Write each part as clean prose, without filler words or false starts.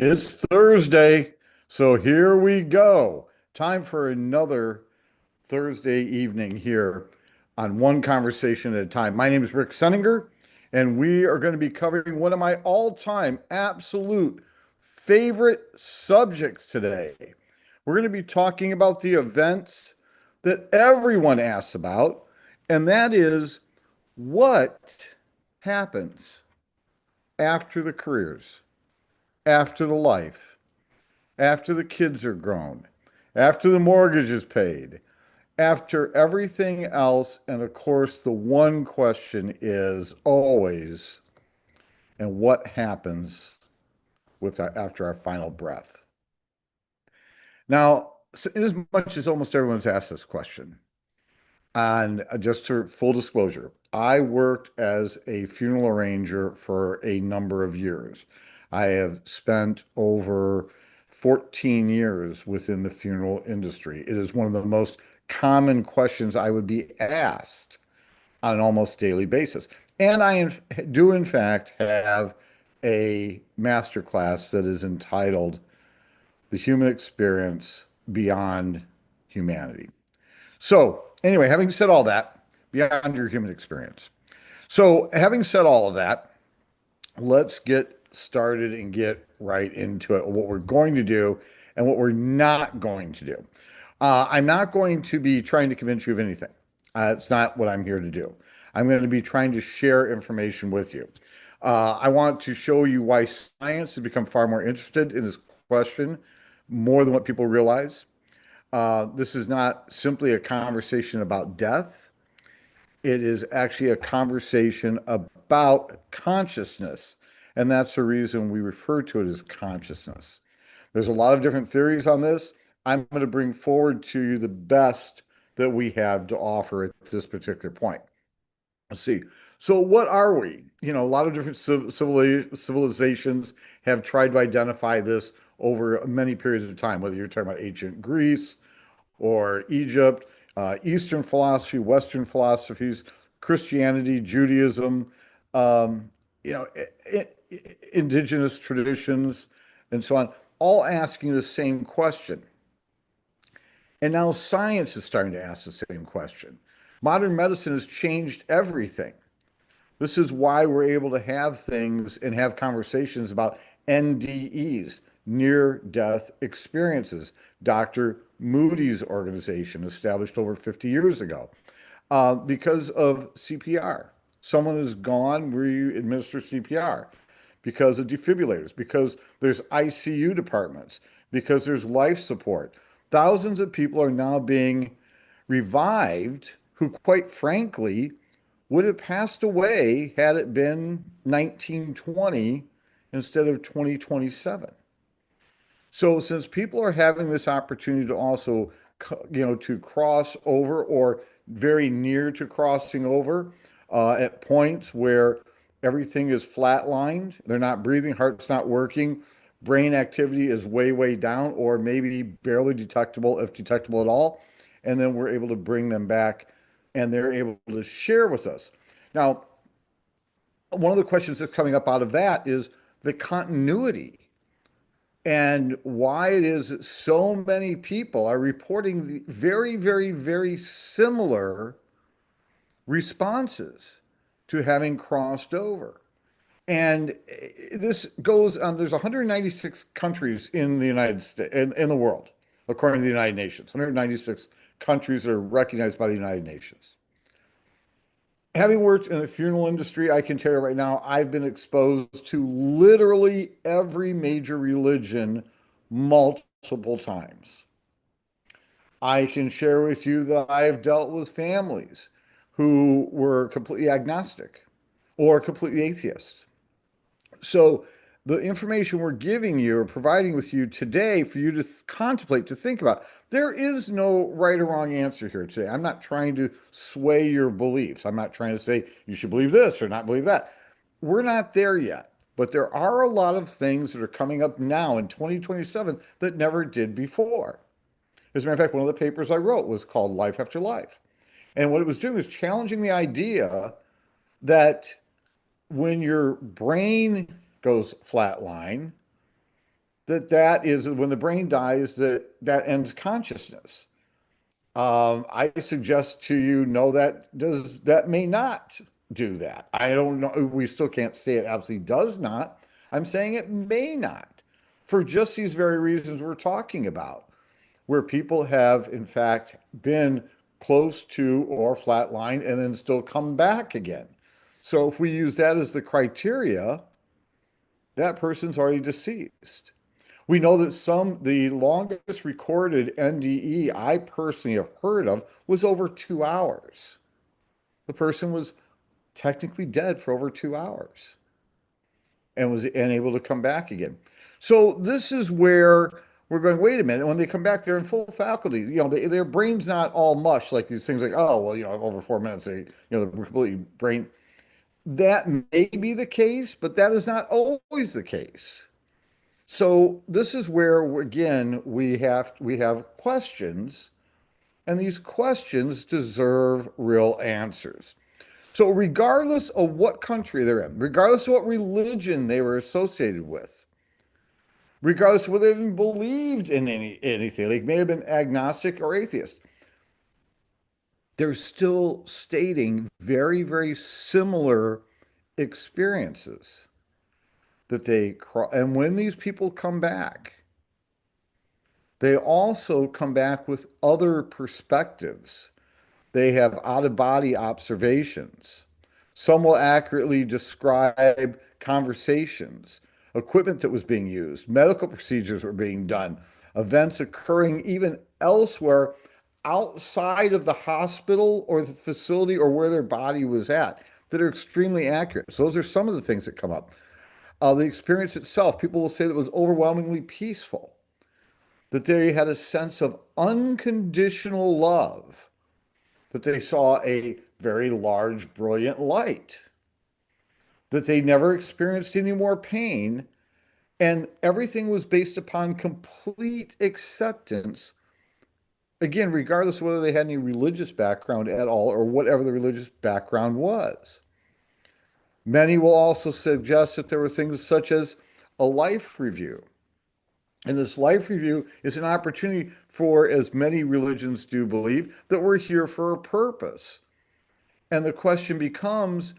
It's Thursday, so here we go. Time for another Thursday evening here on One Conversation at a Time. My name is Rick Senninger, and we are going to be covering one of my all-time absolute favorite subjects today. We're going to be talking about the events that everyone asks about, and that is what happens after the careers, after the life, after the kids are grown, after the mortgage is paid, after everything else. And of course, the one question is always, and what happens after our final breath? Now, as much as almost everyone's asked this question, and just to full disclosure, I worked as a funeral arranger for a number of years. I have spent over 14 years within the funeral industry. It is one of the most common questions I would be asked on an almost daily basis. And do, in fact, have a master class that is entitled The Human Experience Beyond Humanity. So, anyway, having said all that, beyond your human experience. So, having said all of that, let's get started and get right into it. What we're going to do and what we're not going to do. I'm not going to be trying to convince you of anything. It's not what I'm here to do. I'm going to be trying to share information with you. I want to show you why science has become far more interested in this question more than what people realize. This is not simply a conversation about death. It is actually a conversation about consciousness. And that's the reason we refer to it as consciousness. There's a lot of different theories on this. I'm going to bring forward to you the best that we have to offer at this particular point. Let's see. So, what are we? A lot of different civilizations have tried to identify this over many periods of time, whether you're talking about ancient Greece, or Egypt, Eastern philosophy, Western philosophies, Christianity, Judaism, um, you know, indigenous traditions, and so on, all asking the same question. And now science is starting to ask the same question. Modern medicine has changed everything. This is why we're able to have things and have conversations about NDEs, near death experiences. Dr. Moody's organization, established over 50 years ago, because of CPR. Someone is gone, we administer CPR. Because of defibrillators, because there's ICU departments, because there's life support. Thousands of people are now being revived who, quite frankly, would have passed away had it been 1920 instead of 2027. So since people are having this opportunity to also, to cross over or very near to crossing over at points where everything is flatlined, they're not breathing, heart's not working, brain activity is way, way down, or maybe barely detectable, if detectable at all. And then we're able to bring them back and they're able to share with us. Now, one of the questions that's coming up out of that is the continuity and why it is that so many people are reporting the very, very, very similar responses to having crossed over. And this goes on, there's 196 countries in the United States, in the world, according to the United Nations. 196 countries are recognized by the United Nations. Having worked in the funeral industry, I can tell you right now, I've been exposed to literally every major religion multiple times. I can share with you that I have dealt with families who were completely agnostic or completely atheist. So the information we're giving you or providing with you today for you to contemplate, to think about, there is no right or wrong answer here today. I'm not trying to sway your beliefs. I'm not trying to say you should believe this or not believe that. We're not there yet. But there are a lot of things that are coming up now in 2027 that never did before. As a matter of fact, one of the papers I wrote was called Life After Life. And what it was doing was challenging the idea that when your brain goes flatline, that is when the brain dies, that ends consciousness. I suggest to you, no, that may not do that. I don't know. We still can't say it absolutely does not. I'm saying it may not for just these very reasons we're talking about, where people have in fact been close to or flatline and then still come back again. So if we use that as the criteria, that person's already deceased. We know that the longest recorded NDE I personally have heard of was over 2 hours. The person was technically dead for over 2 hours and was able to come back again. So this is where we're going, wait a minute, when they come back, they're in full faculty. Their brain's not all mush like these things like, oh, well, over 4 minutes, they're completely brain. That may be the case, but that is not always the case. So this is where, again, we have questions, and these questions deserve real answers. So regardless of what country they're in, regardless of what religion they were associated with, regardless of whether they even believed in anything, they may have been agnostic or atheist, they're still stating very, very similar experiences and when these people come back, they also come back with other perspectives. They have out of body observations. Some will accurately describe conversations, equipment that was being used, medical procedures were being done, events occurring even elsewhere outside of the hospital or the facility or where their body was at that are extremely accurate. So those are some of the things that come up. The experience itself, people will say that it was overwhelmingly peaceful, that they had a sense of unconditional love, that they saw a very large, brilliant light, that they never experienced any more pain, and everything was based upon complete acceptance. Again, regardless of whether they had any religious background at all or whatever the religious background was. Many will also suggest that there were things such as a life review. And this life review is an opportunity for, as many religions do believe, that we're here for a purpose. And the question becomes,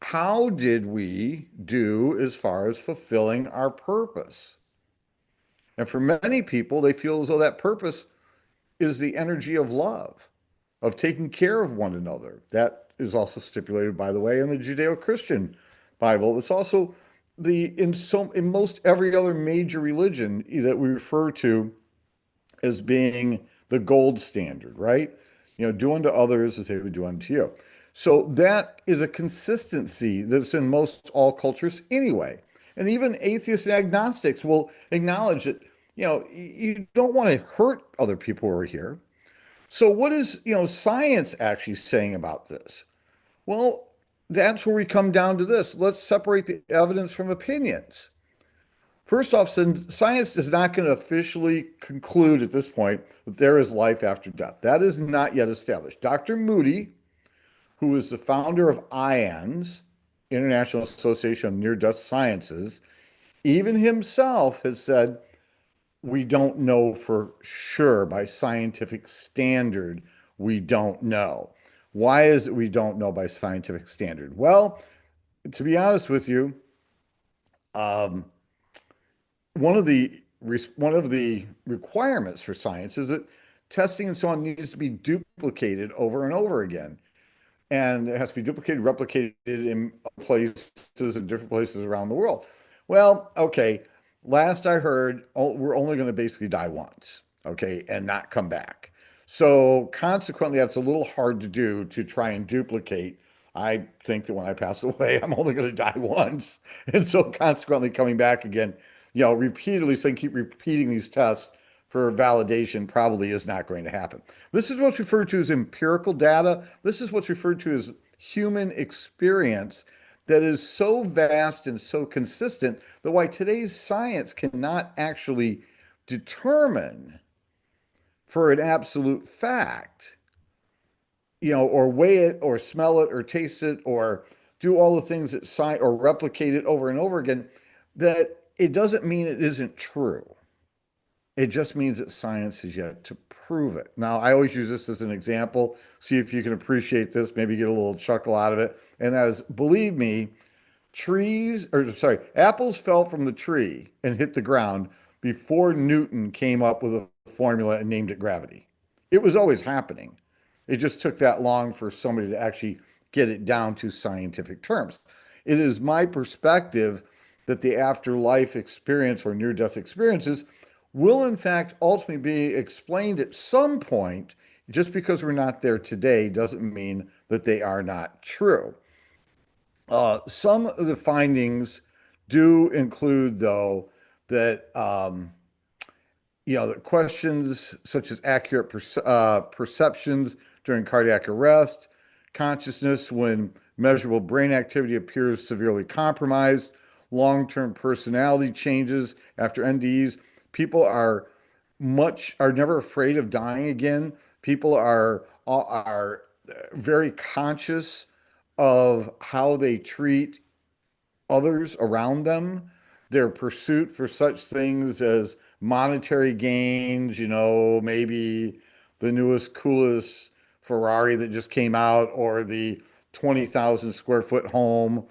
how did we do as far as fulfilling our purpose? And for many people, they feel as though that purpose is the energy of love, of taking care of one another. That is also stipulated, by the way, in the Judeo-Christian Bible. It's also in most every other major religion that we refer to as being the gold standard, right? Do unto others as they would do unto you. So that is a consistency that's in most all cultures anyway. And even atheists and agnostics will acknowledge that, you don't want to hurt other people who are here. So what is, science actually saying about this? Well, that's where we come down to this. Let's separate the evidence from opinions. First off, science is not going to officially conclude at this point that there is life after death. That is not yet established. Dr. Moody, who is the founder of IANDS, International Association of Near-Death Sciences, even himself has said, we don't know for sure by scientific standard. We don't know. Why is it we don't know by scientific standard? Well, to be honest with you, um, one of the requirements for science is that testing and so on needs to be duplicated over and over again. And it has to be duplicated, replicated in places in different places around the world. Well, okay, last I heard, we're only going to basically die once, okay, and not come back. So consequently, that's a little hard to do to try and duplicate. I think that when I pass away, I'm only going to die once. And so consequently, coming back again, repeatedly saying, keep repeating these tests for validation probably is not going to happen. This is what's referred to as empirical data. This is what's referred to as human experience that is so vast and so consistent that why today's science cannot actually determine for an absolute fact, or weigh it or smell it or taste it or do all the things that science or replicate it over and over again, that it doesn't mean it isn't true. It just means that science has yet to prove it. Now, I always use this as an example. See if you can appreciate this, maybe get a little chuckle out of it. And that is, believe me, apples fell from the tree and hit the ground before Newton came up with a formula and named it gravity. It was always happening. It just took that long for somebody to actually get it down to scientific terms. It is my perspective that the afterlife experience or near-death experiences will in fact ultimately be explained at some point. Just because we're not there today doesn't mean that they are not true. Some of the findings do include, though, that the questions such as accurate perceptions during cardiac arrest, consciousness when measurable brain activity appears severely compromised, long-term personality changes after NDEs. People are never afraid of dying again. People are very conscious of how they treat others around them, their pursuit for such things as monetary gains, maybe the newest, coolest Ferrari that just came out, or the 20,000 square foot home,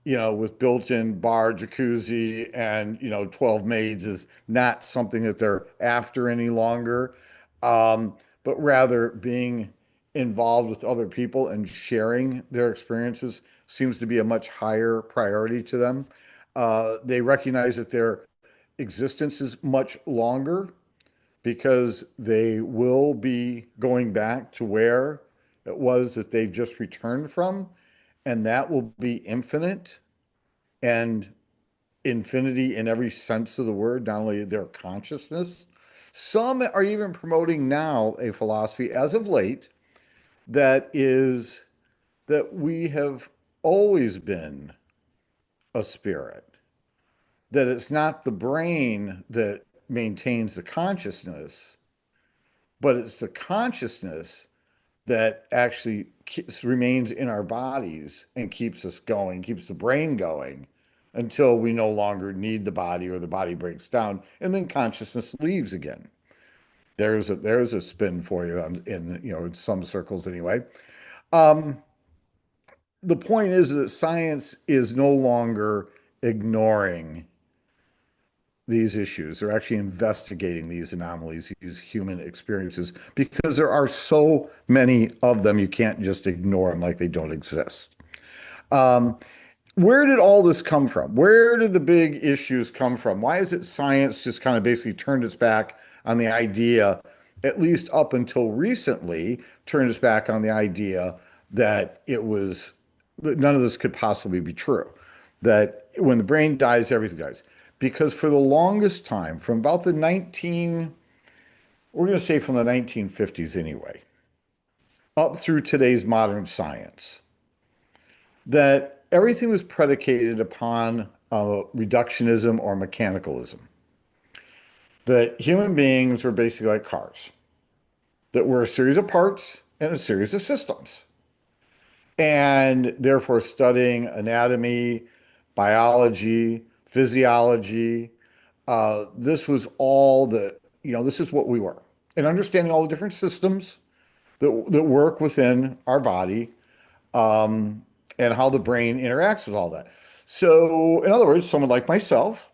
with built-in bar, jacuzzi, and, 12 maids is not something that they're after any longer. But rather being involved with other people and sharing their experiences seems to be a much higher priority to them. They recognize that their existence is much longer because they will be going back to where it was that they've just returned from, and that will be infinite and infinity in every sense of the word, not only their consciousness. Some are even promoting now a philosophy as of late that is that we have always been a spirit, that it's not the brain that maintains the consciousness, but it's the consciousness that actually remains in our bodies and keeps us going, keeps the brain going until we no longer need the body or the body breaks down and then consciousness leaves again. There's a spin for you in some circles anyway. Um, the point is that science is no longer ignoring these issues. They're actually investigating these anomalies, these human experiences, because there are so many of them, you can't just ignore them like they don't exist. Um, where did all this come from? Where did the big issues come from? Why is it science just kind of basically turned its back on the idea, at least up until recently, turned its back on the idea that that none of this could possibly be true, that when the brain dies, everything dies. Because for the longest time, from about we're going to say from the 1950s anyway, up through today's modern science, that everything was predicated upon reductionism or mechanicalism. That human beings were basically like cars, that were a series of parts and a series of systems. And therefore, studying anatomy, biology, physiology, this was all that, this is what we were. And understanding all the different systems that work within our body, and how the brain interacts with all that. So, in other words, someone like myself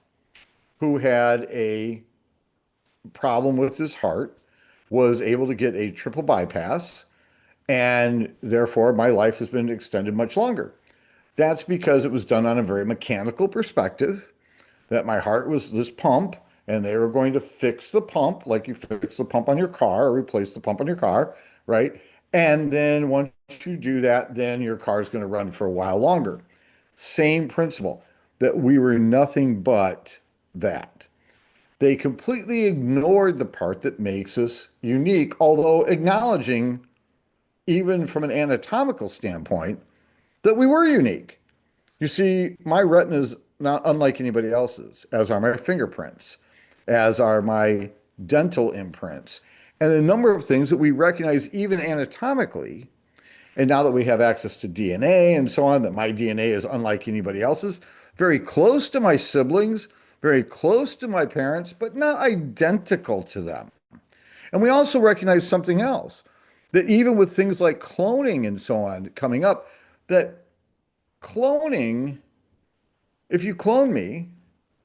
who had a problem with his heart was able to get a triple bypass, and therefore my life has been extended much longer. That's because it was done on a very mechanical perspective, that my heart was this pump, and they were going to fix the pump like you fix the pump on your car or replace the pump on your car, right? And then once you do that, then your car is going to run for a while longer. Same principle, that we were nothing but that. They completely ignored the part that makes us unique, although acknowledging, even from an anatomical standpoint, that we were unique. You see, my retina is not unlike anybody else's, as are my fingerprints, as are my dental imprints, and a number of things that we recognize even anatomically. And now that we have access to DNA and so on, that my DNA is unlike anybody else's, very close to my siblings, very close to my parents, but not identical to them. And we also recognize something else, that even with things like cloning and so on coming up, that cloning, if you clone me,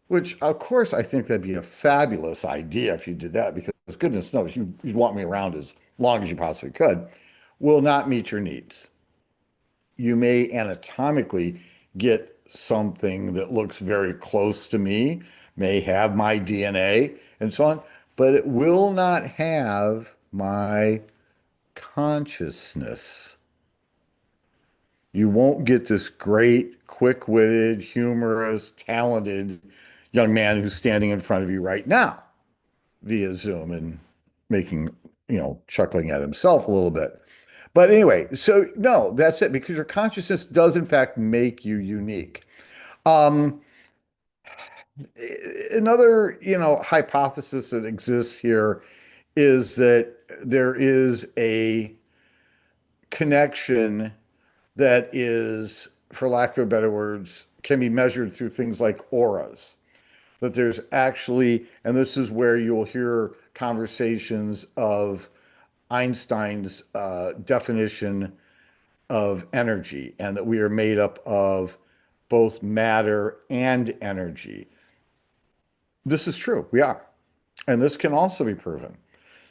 which of course I think that'd be a fabulous idea if you did that, because goodness knows you'd want me around as long as you possibly could, will not meet your needs. You may anatomically get something that looks very close to me, may have my DNA and so on, but it will not have my consciousness. You won't get this great, quick-witted, humorous, talented young man who's standing in front of you right now via Zoom and making, chuckling at himself a little bit. But anyway, so no, that's it, because your consciousness does in fact make you unique. Um, Another, hypothesis that exists here is that there is a connection that is, for lack of better words, can be measured through things like auras. That there's actually, and this is where you'll hear conversations of Einstein's definition of energy, and that we are made up of both matter and energy. This is true, we are. And this can also be proven.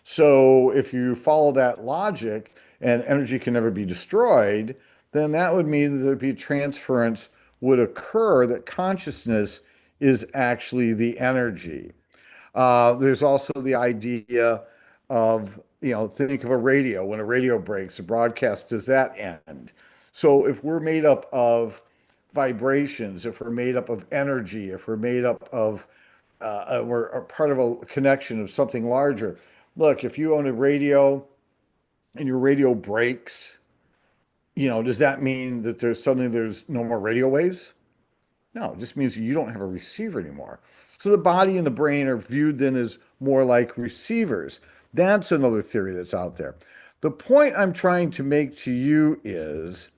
So if you follow that logic and energy can never be destroyed, then that would mean that there'd be transference would occur, that consciousness is actually the energy. There's also the idea of, think of a radio. When a radio breaks, a broadcast, does that end? So if we're made up of vibrations, if we're made up of energy, if we're made up of, we're a part of a connection of something larger. Look, if you own a radio and your radio breaks, does that mean that there's no more radio waves? No, it just means you don't have a receiver anymore. So the body and the brain are viewed then as more like receivers. That's another theory that's out there. The point I'm trying to make to you is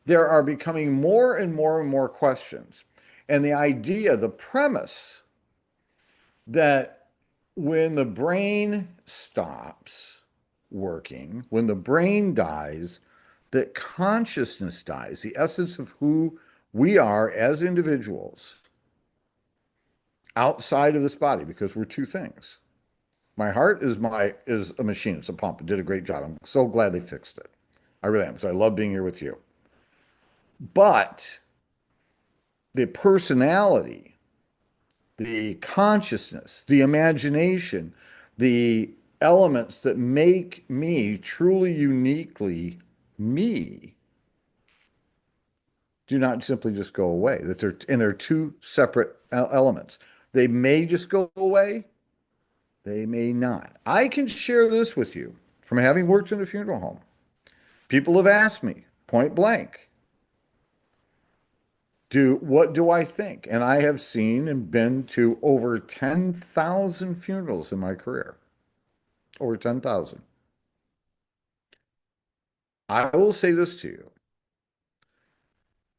there are becoming more and more and more questions. And the idea, the premise that when the brain stops working, when the brain dies, that consciousness dies, the essence of who we are as individuals outside of this body, because we're two things. My heart is a machine. It's a pump. It did a great job. I'm so glad they fixed it. I really am, because I love being here with you. But the personality, the consciousness, the imagination, the elements that make me truly uniquely me do not simply just go away. They're two separate elements. They may just go away, they may not. I can share this with you from having worked in a funeral home. People have asked me point blank, what do I think? And I have seen and been to over 10,000 funerals in my career. Over 10,000. I will say this to you.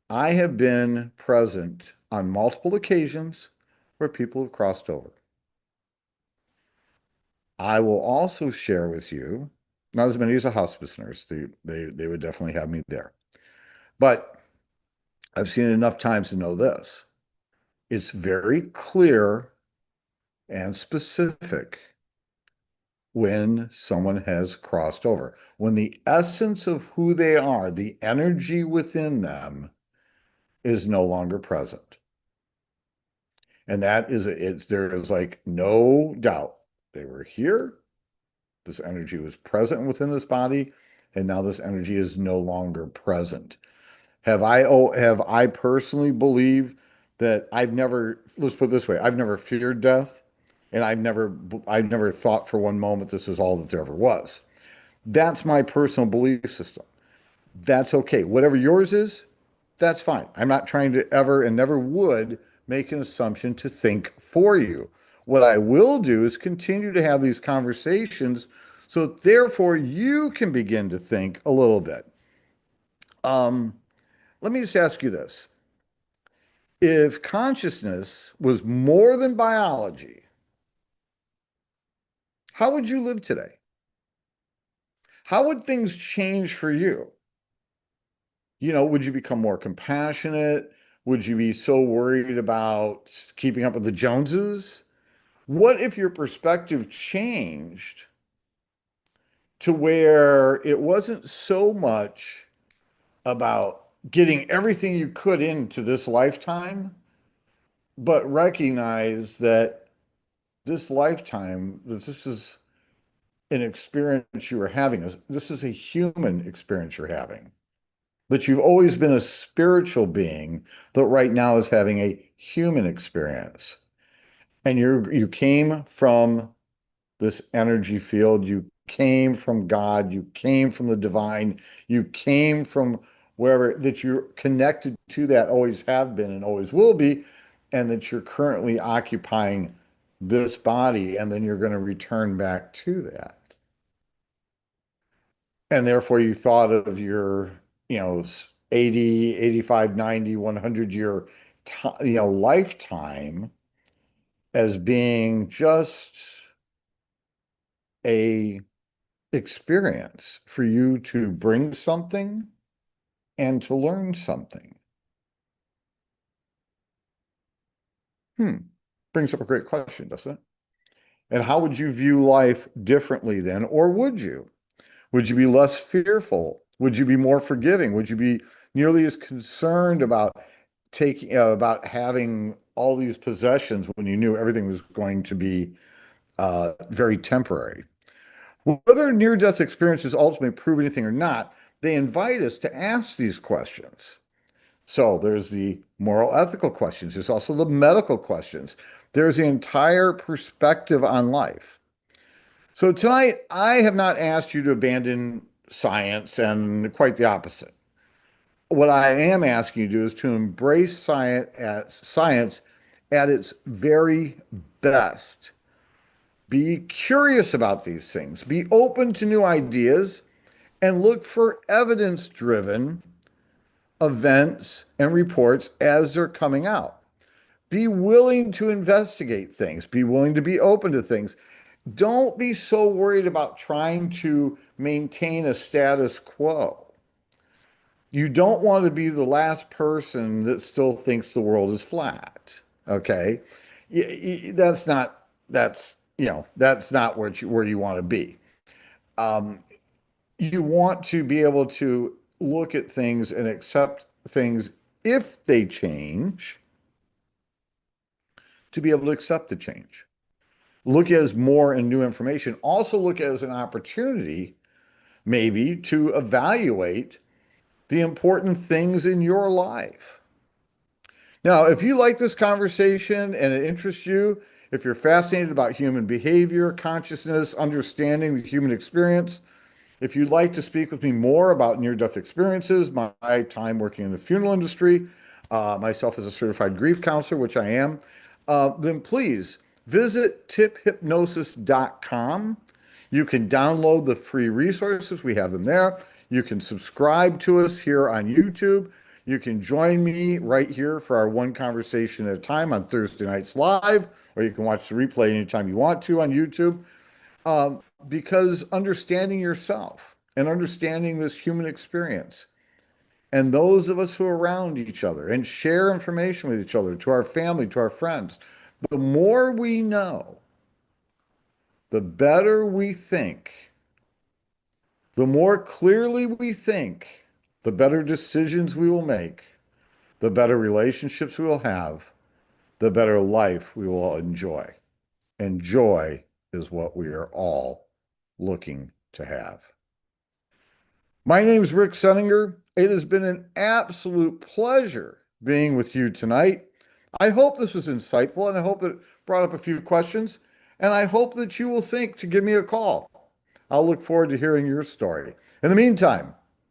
I have been present on multiple occasions where people have crossed over. I will also share with you, not as many as a hospice nurse, they would definitely have me there. But I've seen it enough times to know this. It's very clear and specific when someone has crossed over, when the essence of who they are, the energy within them, is no longer present. And there is like no doubt they were here. This energy was present within this body, and now this energy is no longer present. Have I personally believed that let's put it this way, I've never feared death, and I've never thought for one moment this is all that there ever was. That's my personal belief system. That's okay. Whatever yours is, that's fine. I'm not trying to ever and never would make an assumption to think for you. What I will do is continue to have these conversations so therefore you can begin to think a little bit. Um, Let me just ask you this. If consciousness was more than biology, how would you live today? How would things change for you? Would you become more compassionate? Would you be so worried about keeping up with the Joneses? What if your perspective changed to where it wasn't so much about getting everything you could into this lifetime, but recognize that this lifetime, that this is an experience you are having. This is a human experience you're having. That you've always been a spiritual being that right now is having a human experience. And you came from this energy field, you came from God, you came from the divine, you came from wherever that you're connected to that, always have been and always will be, and that you're currently occupying this body, and then you're going to return back to that. And therefore you thought of your, 80, 85, 90, 100 year lifetime as being just a experience for you to bring something and to learn something. Hmm. Brings up a great question, doesn't it? And how would you view life differently then, or would you? Would you be less fearful? Would you be more forgiving? Would you be nearly as concerned about taking about having all these possessions when you knew everything was going to be very temporary? Whether near-death experiences ultimately prove anything or not, they invite us to ask these questions. So there's the moral ethical questions. There's also the medical questions. There's the entire perspective on life. So tonight, I have not asked you to abandon science and quite the opposite. What I am asking you to do is to embrace science at its very best. Be curious about these things. Be open to new ideas and look for evidence-driven events and reports as they're coming out. Be willing to investigate things. Be willing to be open to things. Don't be so worried about trying to maintain a status quo. You don't want to be the last person that still thinks the world is flat. Okay? That's not that's not where you want to be. Um, you want to be able to look at things and accept things if they change, to be able to accept the change. Look as more and new information. Also look as an opportunity, maybe, to evaluate the important things in your life. Now, if you like this conversation and it interests you, if you're fascinated about human behavior, consciousness, understanding the human experience, if you'd like to speak with me more about near-death experiences, my time working in the funeral industry, myself as a certified grief counselor, which I am, then please visit tiphypnosis.com. You can download the free resources. We have them there. You can subscribe to us here on YouTube. You can join me right here for our one conversation at a time on Thursday nights live, or you can watch the replay anytime you want to on YouTube. Because understanding yourself and understanding this human experience and those of us who are around each other and share information with each other, to our family, to our friends, the more we know, the better we think, the more clearly we think, the better decisions we will make, the better relationships we will have, the better life we will enjoy. And joy is what we are all looking to have. My name is Rick Senninger. It has been an absolute pleasure being with you tonight. I hope this was insightful, and I hope it brought up a few questions, and I hope that you will think to give me a call. I'll look forward to hearing your story. In the meantime,